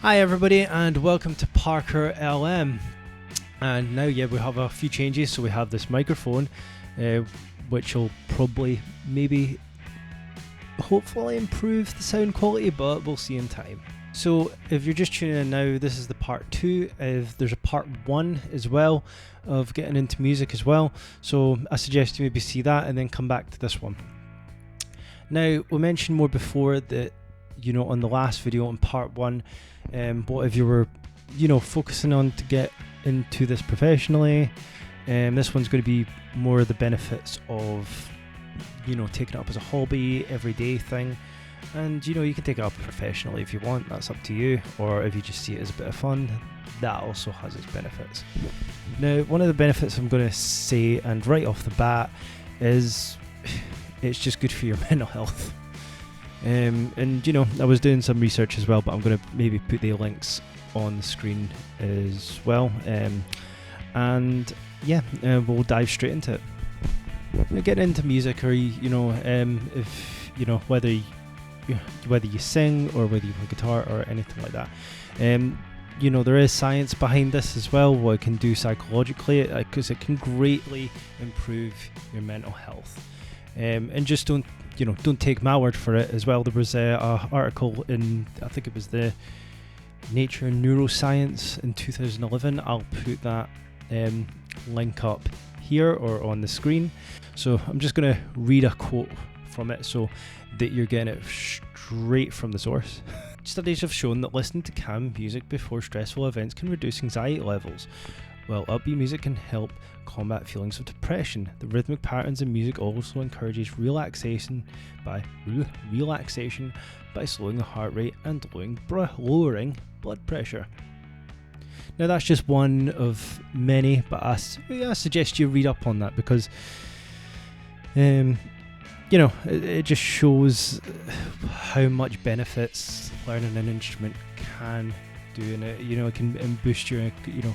Hi everybody and welcome to Parker LM. And now we have a few changes. So we have this microphone which will probably hopefully improve the sound quality, but we'll see in time. So if you're just tuning in now, this is the part 2. There's a part 1 as well of getting into music as well, so I suggest you maybe see that and then come back to this one. Now, we mentioned more before that, on the last video in part 1, what if you were, focusing on to get into this professionally. This one's going to be more of the benefits of, taking it up as a hobby, everyday thing. And, you can take it up professionally if you want, that's up to you. Or if you just see it as a bit of fun, that also has its benefits. Now, one of the benefits I'm going to say, and right off the bat, is it's just good for your mental health. And I was doing some research as well, but I'm going to maybe put the links on the screen as well. We'll dive straight into it. Getting into music, or if whether you sing or whether you play guitar or anything like that, there is science behind this as well, what it can do psychologically, because it can greatly improve your mental health. And just don't take my word for it as well. There was a article in, I think it was the Nature Neuroscience in 2011. I'll put that link up here or on the screen. So I'm just going to read a quote from it so that you're getting it straight from the source. Studies have shown that listening to calm music before stressful events can reduce anxiety levels, while upbeat music can help combat feelings of depression. The rhythmic patterns in music also encourages relaxation by slowing the heart rate and lowering blood pressure. Now that's just one of many, but I suggest you read up on that, because it just shows how much benefits learning an instrument can do, and it can boost your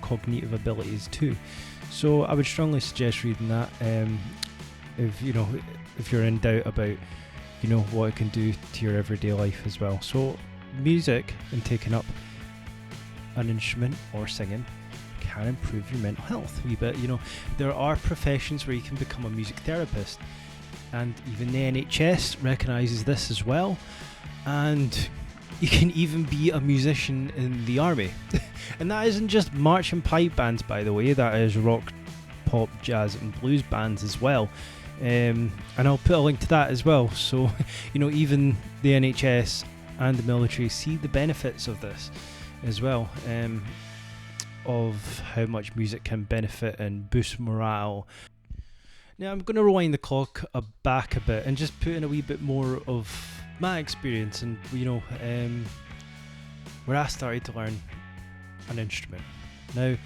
cognitive abilities too. So I would strongly suggest reading that if you're in doubt about what it can do to your everyday life as well. So music and taking up an instrument or singing can improve your mental health a wee bit. There are professions where you can become a music therapist, and even the NHS recognises this as well, and you can even be a musician in the army. And that isn't just march and pipe bands, by the way, that is rock, pop, jazz and blues bands as well. And I'll put a link to that as well. So, even the NHS and the military see the benefits of this as well, of how much music can benefit and boost morale. Now I'm going to rewind the clock back a bit and just put in a wee bit more of my experience and where I started to learn an instrument. Now,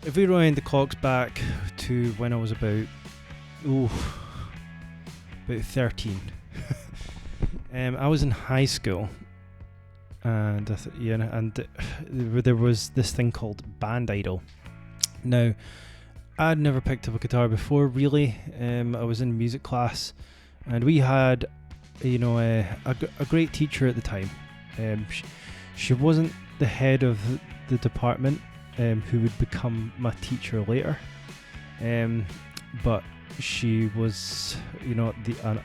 if we rewind the clocks back to when I was about 13, I was in high school, and there was this thing called Band Idol. Now, I'd never picked up a guitar before, really. I was in music class, and we had a great teacher at the time. She wasn't the head of the department, who would become my teacher later, but she was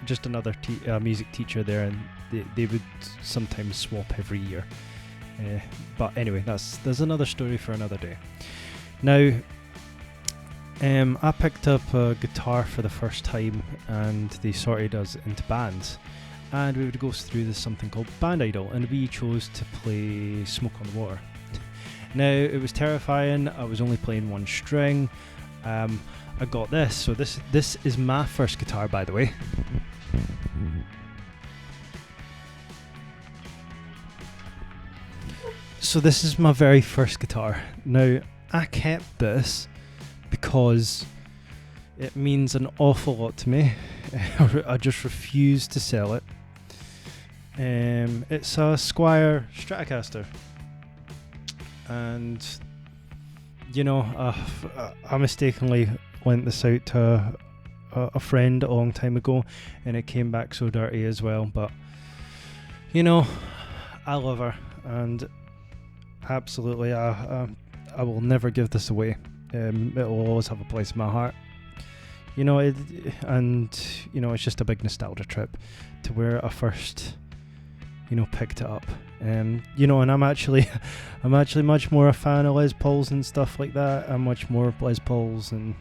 just another music teacher there, and they would sometimes swap every year. But anyway, there's another story for another day. Now, I picked up a guitar for the first time, and they sorted us into bands, and we would go through something called Band Idol, and we chose to play Smoke on the Water. Now, it was terrifying. I was only playing one string. I got this. So this is my first guitar, by the way. So this is my very first guitar. Now, I kept this because it means an awful lot to me. I just refuse to sell it. It's a Squier Stratocaster, and I mistakenly lent this out to a friend a long time ago, and it came back so dirty as well. But I love her, and absolutely. I will never give this away. It will always have a place in my heart. You know, it's just a big nostalgia trip to where I first, picked it up. And I'm actually much more a fan of Les Pauls and stuff like that. I'm much more Les Pauls and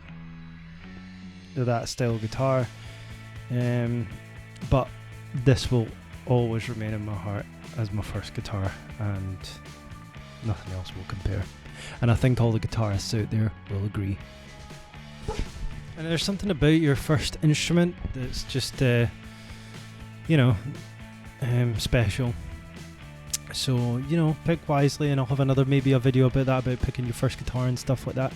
that style guitar. But this will always remain in my heart as my first guitar, and nothing else will compare. And I think all the guitarists out there will agree. And there's something about your first instrument that's just, special. So, pick wisely, and I'll have maybe a video about that, about picking your first guitar and stuff like that.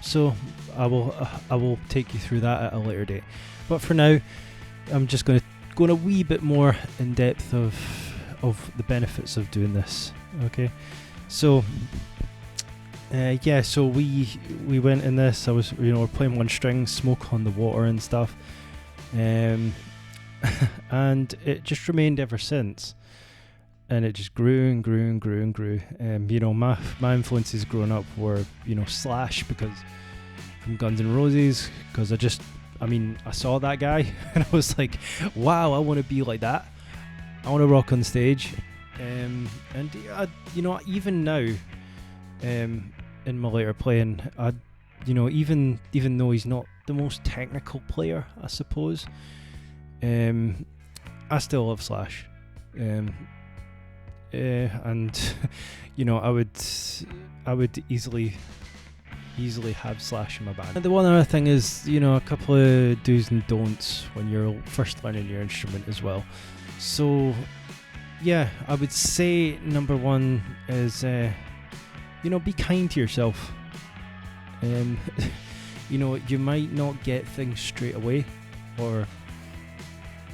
So I will take you through that at a later date. But for now, I'm just going to go a wee bit more in depth of the benefits of doing this. Okay, so so we went in this. I was we're playing one string, Smoke on the Water and stuff, and it just remained ever since. And it just grew and grew and grew and grew. My influences growing up were, Slash, because from Guns N' Roses, because I saw that guy and I was like, wow, I want to be like that. I want to rock on stage. Even now, in my later playing, even though he's not the most technical player, I suppose, I still love Slash. And I would easily have Slash in my band. And the one other thing is, a couple of do's and don'ts when you're first learning your instrument as well. So I would say number one is be kind to yourself. You might not get things straight away, or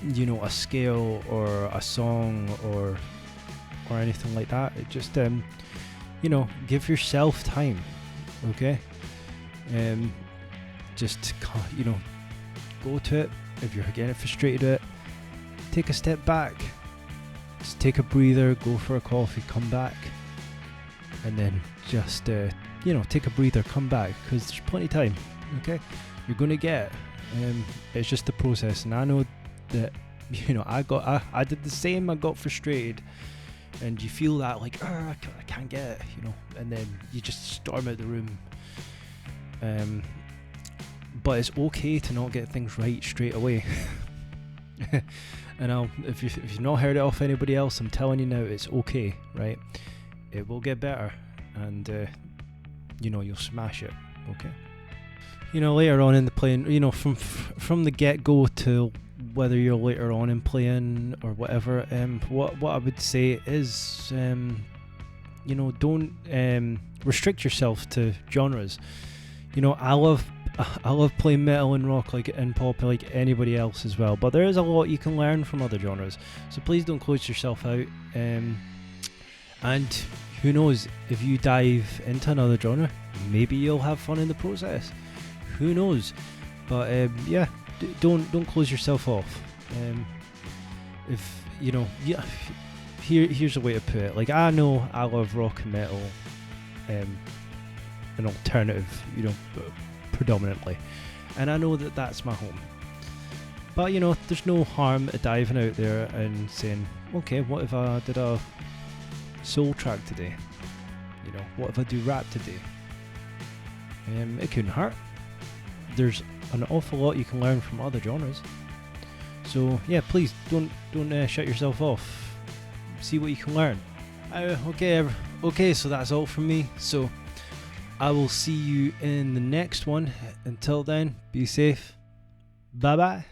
a scale or a song or anything like that. It just give yourself time, okay? Just go to it. If you're getting frustrated with it, take a step back, just take a breather, go for a coffee, come back, and then just take a breather, come back, because there's plenty of time. Okay, you're gonna get it's just the process. And I know that I did the same. I got frustrated, and you feel that like, I can't get it, and then you just storm out the room. But it's okay to not get things right straight away. And if you've not heard it off anybody else, I'm telling you now, it's okay, right? It will get better, and you'll smash it. Okay. Later on in the playing, from the get-go to whether you're later on in playing or whatever, what I would say is, don't restrict yourself to genres. I love playing metal and rock and pop like anybody else as well, but there is a lot you can learn from other genres. So please don't close yourself out. And who knows, if you dive into another genre, maybe you'll have fun in the process. Who knows? But don't close yourself off. Here's a way to put it. Like, I know I love rock and metal, and alternative, predominantly, and I know that that's my home. But there's no harm to diving out there and saying, okay, what if I did a soul track today? What if I do rap today? It couldn't hurt. There's an awful lot you can learn from other genres. So please don't shut yourself off. See what you can learn. Okay, so that's all from me. So I will see you in the next one. Until then, be safe. Bye bye.